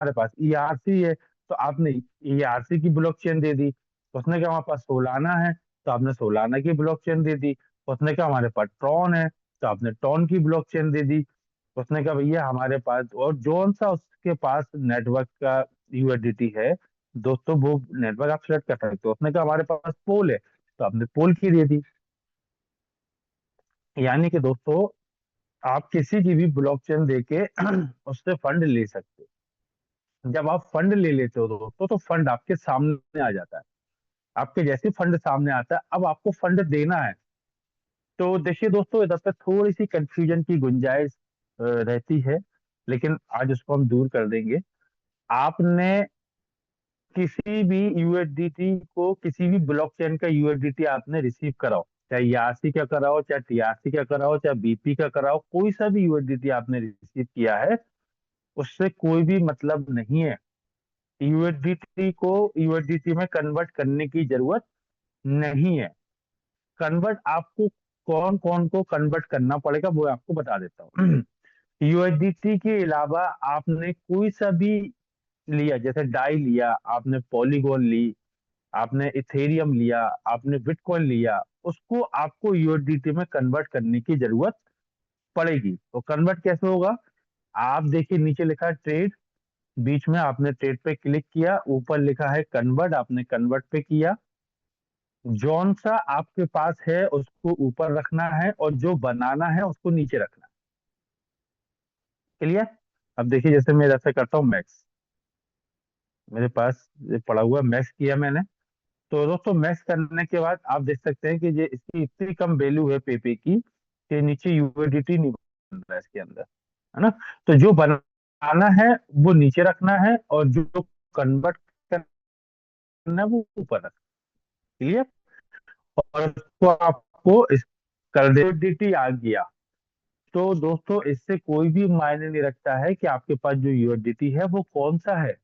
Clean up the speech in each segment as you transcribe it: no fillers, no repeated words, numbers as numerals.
हमारे पास ERC है, तो आपने ERC की ब्लॉकचेन दे दी। उसने कहा हमारे पास सोलाना है, तो आपने सोलाना की ब्लॉकचेन दे दी। उसने कहा हमारे पास ट्रॉन है, तो आपने ट्रॉन की ब्लॉकचेन दे दी। उसने कहा भैया हमारे पास, और जोन सा उसके पास नेटवर्क का USDT है दोस्तों, वो नेटवर्क आप सेलेक्ट कर सकते हो। उसने कहा हमारे पास पोल है, तो आपने पोल की दे दी। यानी कि दोस्तों, आप किसी की भी ब्लॉकचेन देके उससे फंड ले सकते हो। जब आप फंड ले लेते हो दोस्तों, तो फंड आपके सामने आ जाता है। आपके जैसे फंड सामने आता है, अब आपको फंड देना है। तो देखिए दोस्तों, इधर पे थोड़ी सी कंफ्यूजन की गुंजाइश रहती है, लेकिन आज उसको हम दूर कर देंगे। आपने किसी भी USDT को, किसी भी ब्लॉकचेन का USDT आपने रिसीव कराओ, चाहे ERC का कराओ, चाहे TRC का कराओ, चाहे BP का कराओ, कोई सा भी USDT आपने रिसीव किया है, उससे कोई भी मतलब नहीं है। USDT को USDT में कन्वर्ट करने की जरूरत नहीं है। कन्वर्ट आपको कौन कौन को कन्वर्ट करना पड़ेगा वो आपको बता देता हूँ। USDT के अलावा आपने कोई सा भी लिया, जैसे डाई लिया, आपने पॉलीगॉन ली, आपने इथेरियम लिया, आपने बिटकॉइन लिया, उसको आपको USDT में कन्वर्ट करने की जरूरत पड़ेगी। तो कन्वर्ट कैसे होगा? आप देखिए, नीचे लिखा है ट्रेड, बीच में आपने ट्रेड पे क्लिक किया, ऊपर लिखा है कन्वर्ट, आपने कन्वर्ट पे किया। जौन सा आपके पास है उसको ऊपर रखना है, और जो बनाना है उसको नीचे रखना है। क्लियर? अब देखिए, जैसे मैं जैसे करता हूँ मैक्स, मेरे पास ये पड़ा हुआ मैक्स किया मैंने। तो दोस्तों, मैक्स करने के बाद आप देख सकते हैं कि ये इसकी इतनी कम वैल्यू है पेपे की, कि नीचे USDT नहीं बन रहा है इसके अंदर, है ना। तो जो बनाना है वो नीचे रखना है, और जो कन्वर्ट करना है वो ऊपर रखना है। क्लियर? और उसको आपको इस USDT आ गया। तो दोस्तों, इससे कोई भी मायने नहीं रखता है कि आपके पास जो USDT है वो कौन सा है।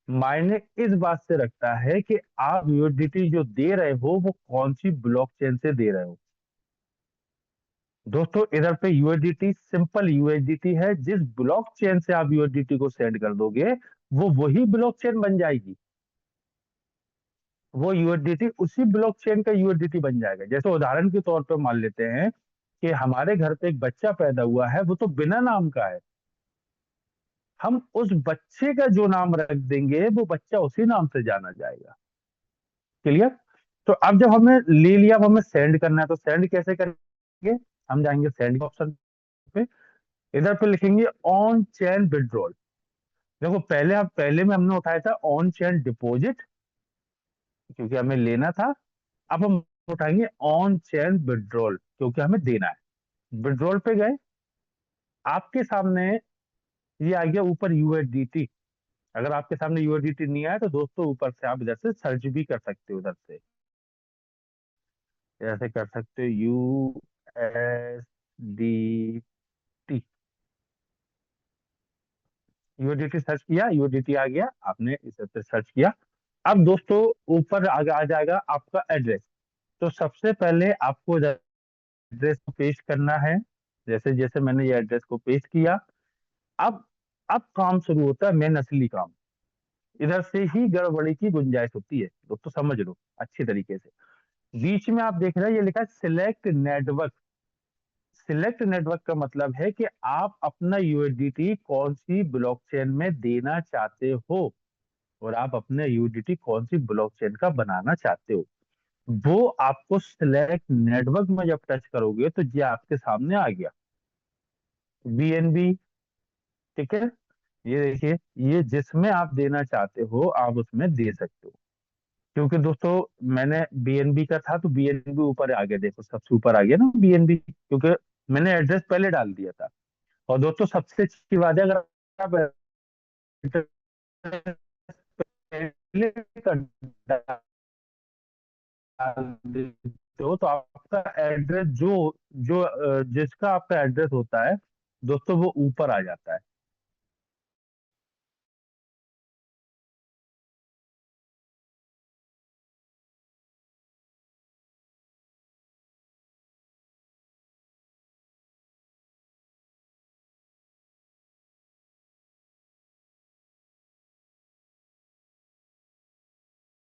मायने इस बात से रखता है कि आप USDT जो दे रहे हो वो कौन सी ब्लॉकचेन से दे रहे हो। दोस्तों, इधर पे USDT सिंपल USDT है, जिस ब्लॉकचेन से आप USDT को सेंड कर दोगे वो वही ब्लॉकचेन बन जाएगी। वो USDT उसी ब्लॉकचेन का USDT बन जाएगा। जैसे उदाहरण के तौर पर मान लेते हैं कि हमारे घर पे एक बच्चा पैदा हुआ है, वो तो बिना नाम का है। हम उस बच्चे का जो नाम रख देंगे वो बच्चा उसी नाम से जाना जाएगा। क्लियर? तो अब जब हमें ले लिया, अब हमें सेंड करना है, तो सेंड कैसे करेंगे? हम जाएंगे सेंड ऑप्शन पे, इधर पे लिखेंगे ऑन चेन विड्रॉल। देखो, पहले में हमने उठाया था ऑन चेन डिपॉजिट, क्योंकि हमें लेना था। अब हम उठाएंगे ऑन चेन विड्रॉल, क्योंकि हमें देना है। विड्रॉल पे गए, आपके सामने ये आ गया ऊपर USDT। अगर आपके सामने USDT नहीं आया, तो दोस्तों ऊपर से आप इधर से सर्च भी कर सकते हो, उधर से ऐसे कर सकते हो USDT। USDT सर्च किया, USDT आ गया, आपने इस पे सर्च किया। अब दोस्तों, ऊपर आगे आ जाएगा आपका एड्रेस। तो सबसे पहले आपको एड्रेस को पेस्ट करना है। जैसे जैसे मैंने ये एड्रेस को पेस्ट किया, अब अब काम शुरू होता है, मेन असली काम। इधर से ही गड़बड़ी की गुंजाइश होती है दोस्तों, समझ लो अच्छी तरीके से। बीच में आप देख रहे हैं ये लिखा है सिलेक्ट नेटवर्क। सिलेक्ट नेटवर्क का मतलब है कि आप अपना USDT कौन सी ब्लॉकचेन में देना चाहते हो, और आप अपने USDT कौन सी ब्लॉकचेन का बनाना चाहते हो। वो आपको सिलेक्ट नेटवर्क में जब टच करोगे, तो ये आपके सामने आ गया BNB। ठीक है? ये देखिए, ये जिसमें आप देना चाहते हो आप उसमें दे सकते हो। क्योंकि दोस्तों, मैंने BNB का था, तो BNB ऊपर आ गया, देखो सबसे ऊपर आ गया ना BNB, क्योंकि मैंने एड्रेस पहले डाल दिया था। और दोस्तों, सबसे अच्छी बात है, अगर आप एड्रेस पहले कर डाल देते हो, तो आपका एड्रेस जो जो जिसका आपका एड्रेस होता है दोस्तों, वो ऊपर आ जाता है।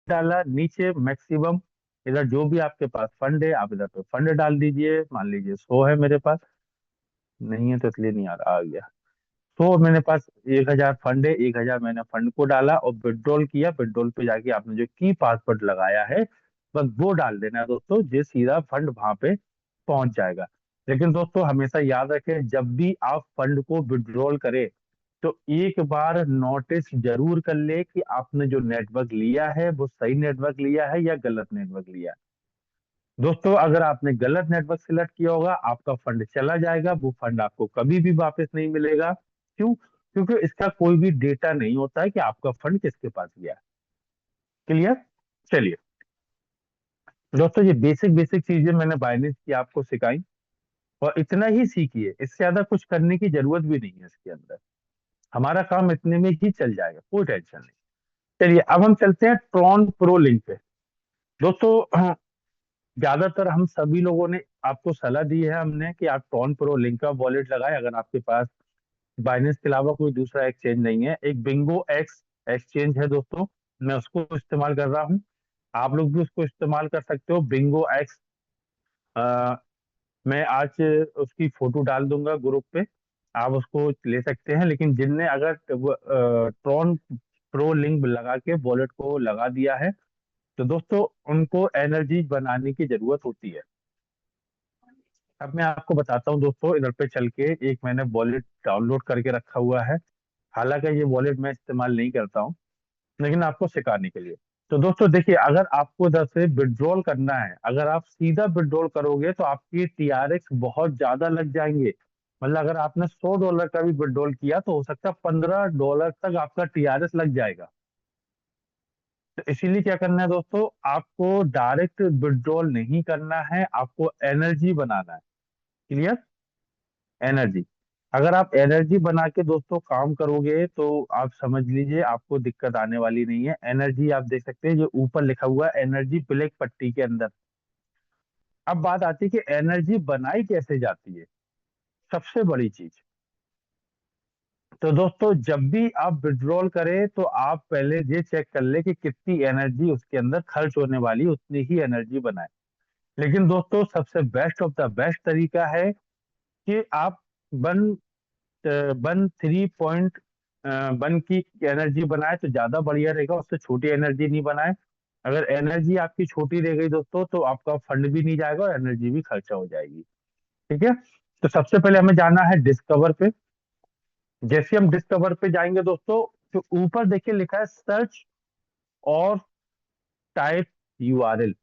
डाला, नीचे मैक्सिमम इधर जो भी आपके पास फंड है आप इधर पे फंड डाल दीजिए। मान लीजिए 100 है मेरे पास, नहीं है तो इसलिए नहीं आ गया। तो मेरे पास 1,000 फंड है, 1,000 मैंने फंड को डाला और विड्रॉल किया। विड्रॉल पे जाके आपने जो की पासवर्ड लगाया है बस वो डाल देना है दोस्तों, जो सीधा फंड वहां पे पहुंच जाएगा। लेकिन दोस्तों हमेशा याद रखें, जब भी आप फंड को विड्रॉल करें तो एक बार नोटिस जरूर कर ले कि आपने जो नेटवर्क लिया है वो सही नेटवर्क लिया है या गलत नेटवर्क लिया है। दोस्तों अगर आपने गलत नेटवर्क सिलेक्ट किया होगा आपका फंड चला जाएगा, वो फंड आपको कभी भी वापस नहीं मिलेगा। क्यों? क्योंकि इसका कोई भी डेटा नहीं होता है कि आपका फंड किसके पास गया है। क्लियर? चलिए दोस्तों, ये बेसिक बेसिक चीजें मैंने बाइनेंस की आपको सिखाई, और इतना ही सीखिए, इससे ज्यादा कुछ करने की जरूरत भी नहीं है इसके अंदर। हमारा काम इतने में ही चल जाएगा, कोई टेंशन नहीं। चलिए अब हम चलते हैं ट्रॉन प्रो लिंक पे। दोस्तों ज्यादातर हम सभी लोगों ने आपको सलाह दी है हमने कि आप ट्रॉन प्रो लिंक का वॉलेट लगाएं, अगर आपके पास बाइनेंस के अलावा कोई दूसरा एक्सचेंज नहीं है। एक बिंगो एक्स एक्सचेंज है दोस्तों, मैं उसको इस्तेमाल कर रहा हूँ। आप लोग भी उसको इस्तेमाल कर सकते हो, बिंगो एक्स। मैं आज उसकी फोटो डाल दूंगा ग्रुप पे, आप उसको ले सकते हैं। लेकिन जिनने अगर ट्रॉन प्रो लिंक लगा के वॉलेट को लगा दिया है तो दोस्तों उनको एनर्जी बनाने की जरूरत होती है। अब मैं आपको बताता हूँ दोस्तों, इधर पे चल के एक मैंने वॉलेट डाउनलोड करके रखा हुआ है। हालांकि ये वॉलेट मैं इस्तेमाल नहीं करता हूँ, लेकिन आपको सिखाने के लिए। तो दोस्तों देखिए, अगर आपको इधर से विड्रॉल करना है, अगर आप सीधा विड्रॉल करोगे तो आपकी टीआरएक्स बहुत ज्यादा लग जाएंगे। मतलब अगर आपने $100 का भी विड्रॉल किया तो हो सकता है $15 तक आपका टीआरएस लग जाएगा। तो इसीलिए क्या करना है दोस्तों, आपको डायरेक्ट विड्रॉल नहीं करना है, आपको एनर्जी बनाना है। क्लियर? एनर्जी। अगर आप एनर्जी बना के दोस्तों काम करोगे तो आप समझ लीजिए आपको दिक्कत आने वाली नहीं है। एनर्जी आप देख सकते हैं जो ऊपर लिखा हुआ है एनर्जी ब्लैक पट्टी के अंदर। अब बात आती है कि एनर्जी बनाई कैसे जाती है, सबसे बड़ी चीज। तो दोस्तों जब भी आप विड्रॉल करें तो आप पहले ये चेक कर ले कि कितनी एनर्जी उसके अंदर खर्च होने वाली, उतनी ही एनर्जी बनाए। लेकिन दोस्तों सबसे बेस्ट ऑफ द बेस्ट तरीका है कि आप वन वन 3.1 की एनर्जी बनाए तो ज्यादा बढ़िया रहेगा, उससे छोटी एनर्जी नहीं बनाए। अगर एनर्जी आपकी छोटी रह गई दोस्तों तो आपका फंड भी नहीं जाएगा और एनर्जी भी खर्चा हो जाएगी। ठीक है? तो सबसे पहले हमें जाना है डिस्कवर पे। जैसे हम डिस्कवर पे जाएंगे दोस्तों तो ऊपर देखिए लिखा है सर्च और टाइप यूआरएल।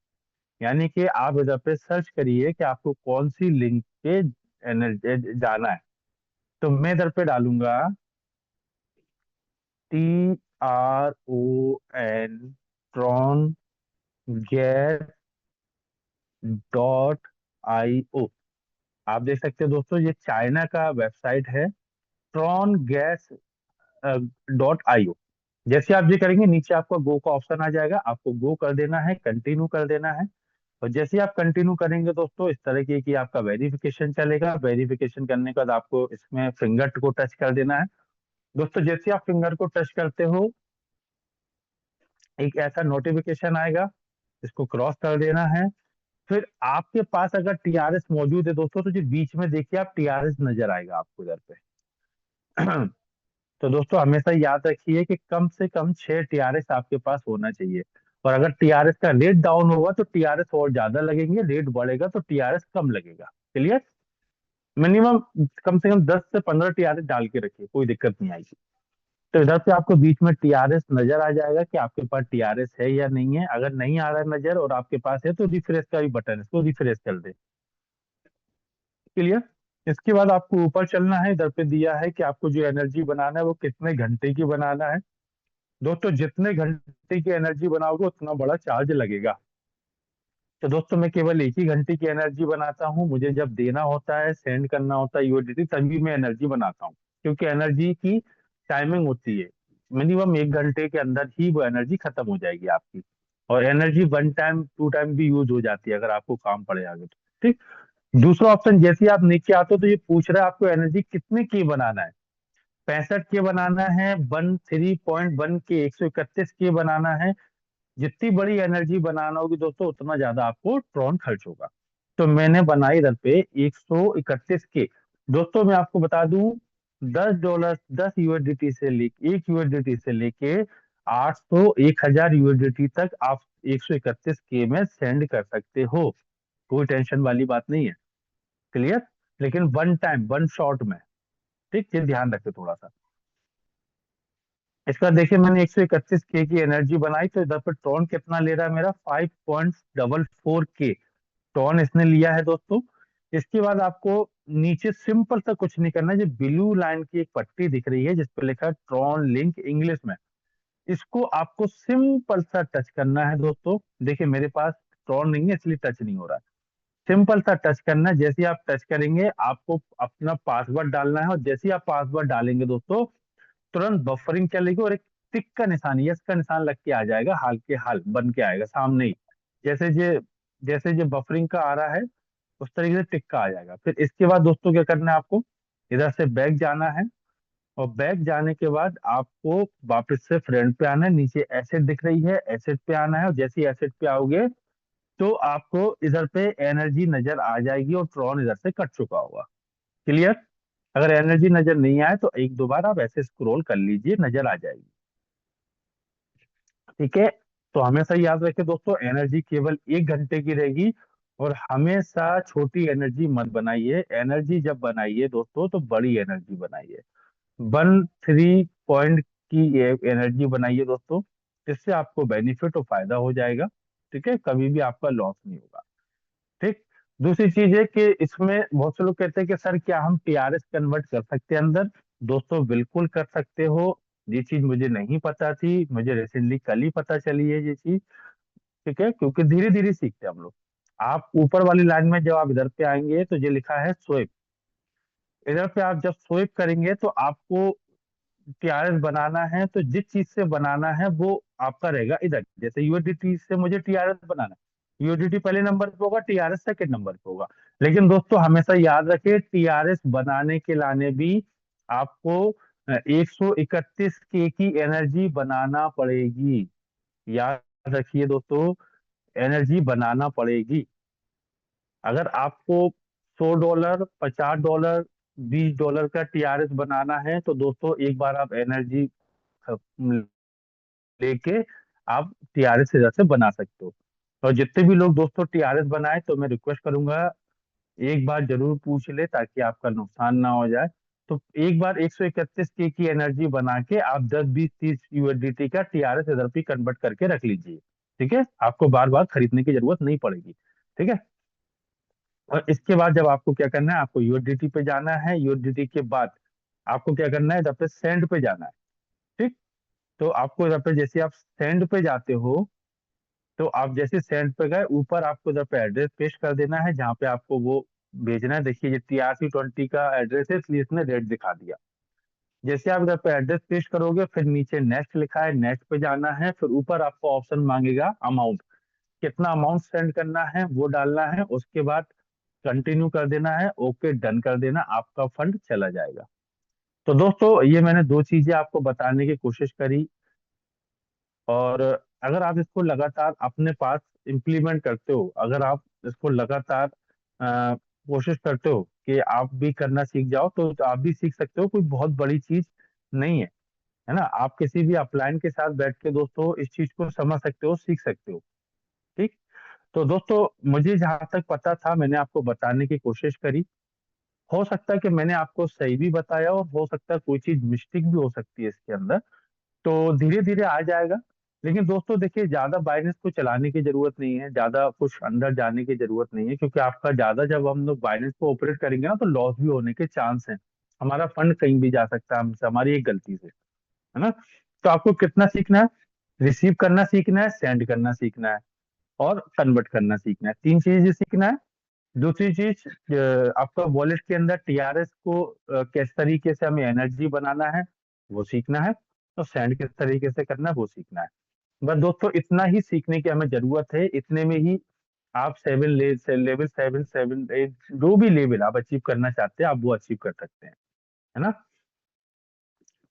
यानी कि आप इधर पे सर्च करिए कि आपको कौन सी लिंक पे एनर्जी जाना है। तो मैं इधर पे डालूंगा TRON, ट्रॉन गैस .io। आप देख सकते हैं दोस्तों ये चाइना का वेबसाइट है, ट्रॉन गैस .io। जैसे आप ये करेंगे नीचे आपको गो का ऑप्शन आ जाएगा, आपको गो कर देना है, कंटिन्यू कर देना है। और जैसे ही आप कंटिन्यू करेंगे दोस्तों इस तरह की आपका वेरिफिकेशन चलेगा। वेरिफिकेशन करने के बाद आपको इसमें फिंगर को टच कर देना है। दोस्तों जैसे आप फिंगर को टच करते हो एक ऐसा नोटिफिकेशन आएगा, इसको क्रॉस कर देना है। फिर आपके पास अगर टीआरएस मौजूद है दोस्तों तो जो बीच में देखिए आप टीआरएस नजर आएगा आपको इधर पे। तो दोस्तों हमेशा याद रखिए कि कम से कम 6 टीआरएस आपके पास होना चाहिए। और अगर टीआरएस का रेट डाउन होगा तो टीआरएस और ज्यादा लगेंगे, रेट बढ़ेगा तो टीआरएस कम लगेगा। क्लियर? मिनिमम कम से कम 10 से 15 टीआरएस डाल के रखिए, कोई दिक्कत नहीं आएगी। तो इधर से आपको बीच में टीआरएस नजर आ जाएगा कि आपके पास टीआरएस है या नहीं है। अगर नहीं आ रहा है नजर और आपके पास है तो रिफ्रेश का भी बटन है, इसको रिफ्रेश कर दे। क्लियर? इसके बाद आपको ऊपर चलना है, इधर पे दिया है कि आपको जो एनर्जी बनाना है वो कितने घंटे की बनाना है। दोस्तों जितने घंटे की एनर्जी बनाओगे उतना बड़ा चार्ज लगेगा। तो दोस्तों मैं केवल एक ही घंटे की एनर्जी बनाता हूँ, मुझे जब देना होता है सेंड करना होता है यूएसडीटी तभी मैं एनर्जी बनाता हूँ। क्योंकि एनर्जी की टाइमिंग होती है, मिनिमम 1 घंटे के अंदर ही वो एनर्जी खत्म हो जाएगी आपकी। और एनर्जी 1 टाइम 2 टाइम भी यूज हो जाती है अगर आपको काम पड़े आगे तो। ठीक। दूसरा ऑप्शन, जैसे ही आप नीचे आते हो तो ये पूछ रहा है आपको एनर्जी कितने की बनाना है। 65 के बनाना है, 1 3.1 के 131 के बनाना है, जितनी बड़ी एनर्जी बनाना होगी दोस्तों उतना ज्यादा आपको ट्रॉन खर्च होगा। तो मैंने बनाई इधर पे 131 के। दोस्तों मैं आपको बता दूं, $10, 10 USDT से लेके 1 USDT से लेके 800 1000 USDT तक आप 131 के में सेंड कर सकते हो। कोई टेंशन वाली बात नहीं है। क्लियर? लेकिन वन टाइम वन शॉट में। ठीक, ये ध्यान रखें थोड़ा सा। इसका देखिए मैंने 131 के की एनर्जी बनाई, तो इधर पे टोन कितना ले रहा है मेरा, 5.44 के टोन इसने लिया है दोस्तों। इसके बाद आपको नीचे सिंपल सा कुछ नहीं करना है, जो ब्लू लाइन की एक पट्टी दिख रही है जिसपे लिखा है ट्रॉन लिंक इंग्लिश में, इसको आपको सिंपल सा टच करना है दोस्तों। देखिए मेरे पास ट्रॉन नहीं है इसलिए टच नहीं हो रहा है। सिंपल सा टच करना है। जैसे ही आप टच करेंगे आपको अपना पासवर्ड डालना है, और जैसे ही आप पासवर्ड डालेंगे दोस्तों तुरंत बफरिंग चलेगी, और एक टिक का निशान, यस का निशान लग के आ जाएगा, हाल के हाल बन के आएगा सामने ही। जैसे जो बफरिंग का आ रहा है उस तरीके से टिक का आ जाएगा। फिर इसके बाद दोस्तों क्या करना है आपको, इधर से बैक जाना है, और बैक जाने के बाद आपको वापस से फ्रंट पे आना है। नीचे एसेट दिख रही है, एसेट पे आना है, और जैसे ही एसेट पे आओगे तो आपको इधर पे एनर्जी नजर आ जाएगी और ट्रॉन इधर से कट चुका होगा। क्लियर? अगर एनर्जी नजर नहीं आए तो एक दो बार आप ऐसे स्क्रॉल कर लीजिए, नजर आ जाएगी। ठीक है? तो हमेशा याद रखें दोस्तों, एनर्जी केवल 1 घंटे की रहेगी, और हमेशा छोटी एनर्जी मत बनाइए। एनर्जी जब बनाइए दोस्तों तो बड़ी एनर्जी बनाइए। 13 पॉइंट की ये एनर्जी बनाइए दोस्तों, इससे आपको बेनिफिट और फायदा हो जाएगा। ठीक है, कभी भी आपका लॉस नहीं होगा। ठीक। दूसरी चीज है कि इसमें बहुत से लोग कहते हैं कि सर क्या हम टीआरएस कन्वर्ट कर सकते हैं अंदर? दोस्तों बिल्कुल कर सकते हो। ये चीज मुझे नहीं पता थी, मुझे रिसेंटली कल ही पता चली है ये चीज। ठीक है, क्योंकि धीरे धीरे सीखते हैं हम लोग। आप ऊपर वाली लाइन में जब आप इधर पे आएंगे तो ये लिखा है स्वेप। इधर पे आप जब स्वेप करेंगे तो आपको टीआरएस बनाना है, तो जिस चीज से बनाना है वो आपका रहेगा इधर। जैसे यूएसडीटी से मुझे टीआरएस बनाना है, यूएसडीटी पहले नंबर पे होगा, टीआरएस सेकंड नंबर पे होगा। लेकिन दोस्तों हमेशा याद रखिए, टीआरएस बनाने के लाने भी आपको 131 के की एनर्जी बनाना पड़ेगी। याद रखिए दोस्तों, एनर्जी बनाना पड़ेगी। अगर आपको $100, $50, $20 का टीआरएस बनाना है तो दोस्तों एक बार आप एनर्जी लेके आप टीआरएस इधर से बना सकते हो। और जितने भी लोग दोस्तों टीआरएस बनाए तो मैं रिक्वेस्ट करूंगा, एक बार जरूर पूछ ले ताकि आपका नुकसान ना हो जाए। तो एक बार 131 के की एनर्जी बना के आप 10 20 30 USDT का टीआरएस इधर पे कन्वर्ट करके रख लीजिए। ठीक है, आपको बार बार खरीदने की जरूरत नहीं पड़ेगी। ठीक है। और इसके बाद जब आपको क्या करना है, आपको यूएसडीटी पे जाना है। यूएसडीटी के बाद आपको क्या करना है, इधर पे सेंड पे जाना है। ठीक। तो आपको इधर पे जैसे आप सेंड पे जाते हो, तो आप जैसे सेंड पे गए ऊपर आपको इधर पे एड्रेस पेस्ट कर देना है जहाँ पे आपको वो भेजना है। देखिए ये TRC20 का एड्रेस है इसलिए इसने रेड दिखा दिया। जैसे आप इधर पे एड्रेस पेस्ट करोगे फिर नीचे नेक्स्ट लिखा है, नेक्स्ट पे जाना है। फिर ऊपर आपको ऑप्शन मांगेगा अमाउंट, कितना अमाउंट सेंड करना है वो डालना है। उसके बाद कंटिन्यू कर देना है, ओके डन कर देना, आपका फंड चला जाएगा। तो दोस्तों ये मैंने दो चीजें आपको बताने की कोशिश करी, और अगर आप इसको लगातार अपने पास इम्प्लीमेंट करते हो, अगर आप इसको लगातार कोशिश करते हो कि आप भी करना सीख जाओ, तो आप भी सीख सकते हो। कोई बहुत बड़ी चीज नहीं है ना। आप किसी भी अपलाइन के साथ बैठ के दोस्तों इस चीज को समझ सकते हो, सीख सकते हो। ठीक। तो दोस्तों मुझे जहां तक पता था मैंने आपको बताने की कोशिश करी। हो सकता है कि मैंने आपको सही भी बताया, और हो सकता है कोई चीज मिस्टेक भी हो सकती है इसके अंदर। तो धीरे धीरे आ जाएगा। लेकिन दोस्तों देखिए, ज्यादा बाइनेंस को चलाने की जरूरत नहीं है, ज्यादा कुछ अंदर जाने की जरूरत नहीं है, क्योंकि आपका ज्यादा जब हम लोग बाइनेंस को ऑपरेट करेंगे ना तो लॉस भी होने के चांस हैं। हमारा फंड कहीं भी जा सकता है हमसे, हमारी एक गलती से, है ना। तो आपको कितना सीखना है, रिसीव करना सीखना है, सेंड करना सीखना है, और कन्वर्ट करना सीखना है। 3 चीजें सीखना है। दूसरी चीज, आपका वॉलेट के अंदर टीआरएस को किस तरीके से हमें एनर्जी बनाना है वो सीखना है, तो सेंड किस तरीके से करना है वो सीखना है। बस दोस्तों इतना ही सीखने की हमें जरूरत है। इतने में ही आप लेवल 7 7 8 जो भी लेवल आप अचीव करना चाहते हैं आप वो अचीव कर सकते हैं, है ना।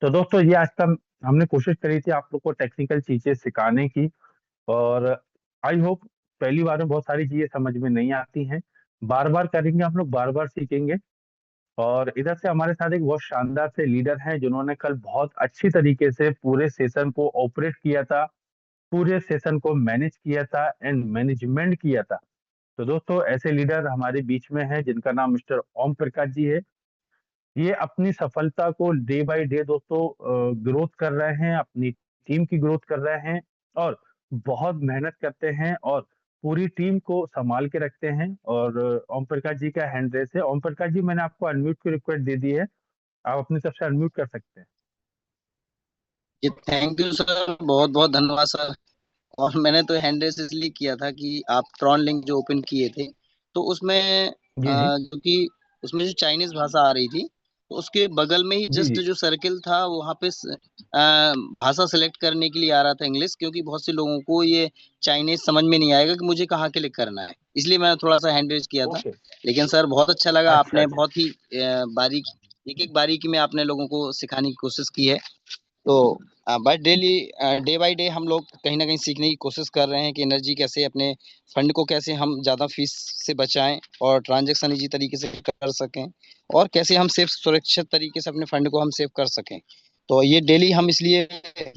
तो दोस्तों ये आज का हमने कोशिश करी थी आप लोग को टेक्निकल चीजें सिखाने की। और आई होप पहली बार में बहुत सारी चीजें समझ में नहीं आती हैं, बार बार करेंगे हम लोग, बार बार सीखेंगे। और इधर से हमारे साथ एक बहुत शानदार से लीडर हैं जिन्होंने कल बहुत अच्छी तरीके से पूरे सेशन को ऑपरेट किया था, पूरे सेशन को मैनेज किया था एंड मैनेजमेंट किया था। तो दोस्तों ऐसे लीडर हमारे बीच में हैं जिनका नाम मिस्टर ओम प्रकाश जी है। ये अपनी सफलता को डे बाय डे दोस्तों ग्रोथ कर रहे हैं, अपनी टीम की ग्रोथ कर रहे हैं, और बहुत मेहनत करते हैं और पूरी टीम को संभाल के रखते हैं। और ओम प्रकाश जी का हैंड रेस है। ओम प्रकाश जी, मैंने आपको अनम्यूट की रिक्वेस्ट दे दी है, आप अपनी तरफ से अनम्यूट कर सकते हैं। जी थैंक यू सर, बहुत बहुत धन्यवाद सर। और मैंने तो हैंड रेस इसलिए किया था कि आप ट्रॉन लिंक जो ओपन किए थे, तो उसमें जी जी जो कि उसमें जो चाइनीज भाषा आ रही थी, तो उसके बगल में ही जी जस्ट जी। जो सर्किल था वहां पे भाषा सेलेक्ट करने के लिए आ रहा था इंग्लिश, क्योंकि बहुत से लोगों को ये चाइनीज समझ में नहीं आएगा कि मुझे कहाँ क्लिक करना है, इसलिए मैंने थोड़ा सा हैंड रेस किया था। ओके। लेकिन सर बहुत अच्छा लगा, अच्छा आपने अच्छा। बहुत ही बारीक, एक एक बारीकी में आपने लोगों को सिखाने की कोशिश की है। तो बस डेली, डे बाय डे हम लोग कहीं ना कहीं सीखने की कोशिश कर रहे हैं कि एनर्जी कैसे, अपने फंड को कैसे हम ज़्यादा फीस से बचाएं और ट्रांजैक्शन इजी तरीके से कर सकें, और कैसे हम सेफ सुरक्षित तरीके से अपने फंड को हम सेव कर सकें। तो ये डेली हम इसलिए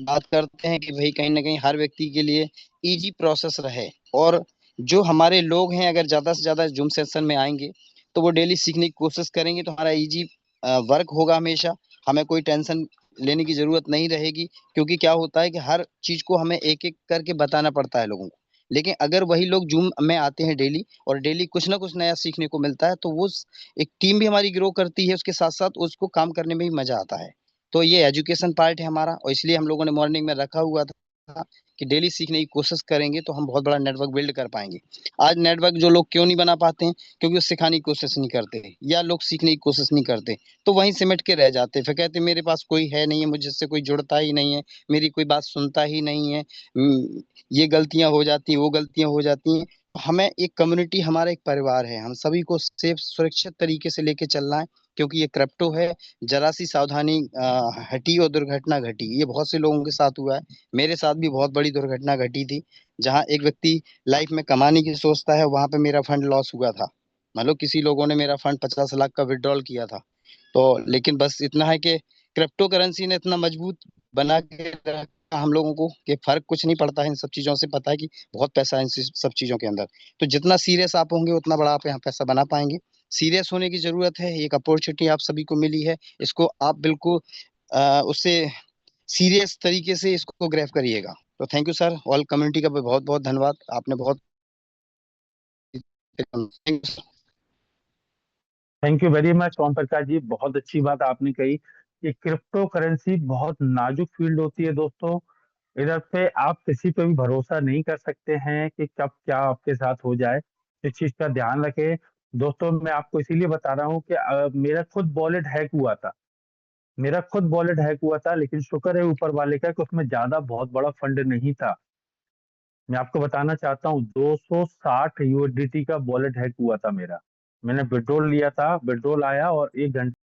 बात करते हैं कि भाई कहीं ना कहीं हर व्यक्ति के लिए इजी प्रोसेस रहे। और जो हमारे लोग हैं अगर ज़्यादा से ज़्यादा जूम सेशन में आएंगे तो वो डेली सीखने की कोशिश करेंगे, तो हमारा इजी वर्क होगा हमेशा। हमें कोई टेंशन लेने की जरूरत नहीं रहेगी, क्योंकि क्या होता है कि हर चीज को हमें एक एक करके बताना पड़ता है लोगों को। लेकिन अगर वही लोग जूम में आते हैं डेली और डेली कुछ ना कुछ नया सीखने को मिलता है, तो वो एक टीम भी हमारी ग्रो करती है, उसके साथ साथ उसको काम करने में भी मजा आता है। तो ये एजुकेशन पार्ट है हमारा, और इसलिए हम लोगों ने मॉर्निंग में रखा हुआ था कि डेली सीखने की कोशिश करेंगे तो हम बहुत बड़ा नेटवर्क बिल्ड कर पाएंगे। आज नेटवर्क जो लोग क्यों नहीं बना पाते हैं? क्योंकि वो सिखाने की कोशिश नहीं करते, या लोग सीखने की कोशिश नहीं करते, तो वहीं सिमट के रह जाते, फिर कहते मेरे पास कोई है नहीं है, मुझसे कोई जुड़ता ही नहीं है, मेरी कोई बात सुनता ही नहीं है। ये गलतियां हो जाती हैं, वो गलतियां हो जाती हैं। हमें एक कम्युनिटी, हमारा एक परिवार है, हम सभी को सेफ सुरक्षित तरीके से लेके चलना है, क्योंकि ये क्रिप्टो है। जरा सी सावधानी हटी और दुर्घटना घटी, ये बहुत से लोगों के साथ हुआ है। मेरे साथ भी बहुत बड़ी दुर्घटना घटी थी, जहाँ एक व्यक्ति लाइफ में कमाने की सोचता है, वहां पे मेरा फंड लॉस हुआ था। मान लो किसी लोगों ने मेरा फंड 50 लाख का विड्रॉल किया था। तो लेकिन बस इतना है कि क्रिप्टो करेंसी ने इतना मजबूत बना के रखा हम लोगों को कि फर्क कुछ नहीं पड़ता है इन सब चीजों से। पता है कि बहुत पैसा है इन सब चीजों के अंदर। तो जितना सीरियस आप होंगे उतना बड़ा आप यहाँ पैसा बना पाएंगे। सीरियस होने की जरूरत है, एक अपॉर्चुनिटी आप सभी को मिली है, इसको आप बिल्कुल उससे सीरियस तरीके से इसको ग्रैब करिएगा। तो thank you sir, all community का भी बहुत बहुत धन्यवाद, आपने बहुत। Thank you. Thank you very much Om Prakash ji, बहुत अच्छी बात आपने कही कि क्रिप्टो करेंसी बहुत नाजुक फील्ड होती है दोस्तों। इधर पे आप किसी पे भी भरोसा नहीं कर सकते हैं कि कब क्या आपके साथ हो जाए, इस चीज का ध्यान रखें। दोस्तों मैं आपको इसीलिए बता रहा हूँ कि मेरा खुद वॉलेट हैक हुआ था, मेरा खुद वॉलेट हैक हुआ था, लेकिन शुक्र है ऊपर वाले का कि उसमें ज्यादा बहुत बड़ा फंड नहीं था। मैं आपको बताना चाहता हूँ 260 यूएसडीटी का वॉलेट हैक हुआ था मेरा। मैंने विड्रॉल लिया था, विड्रॉल आया और 1 घंटे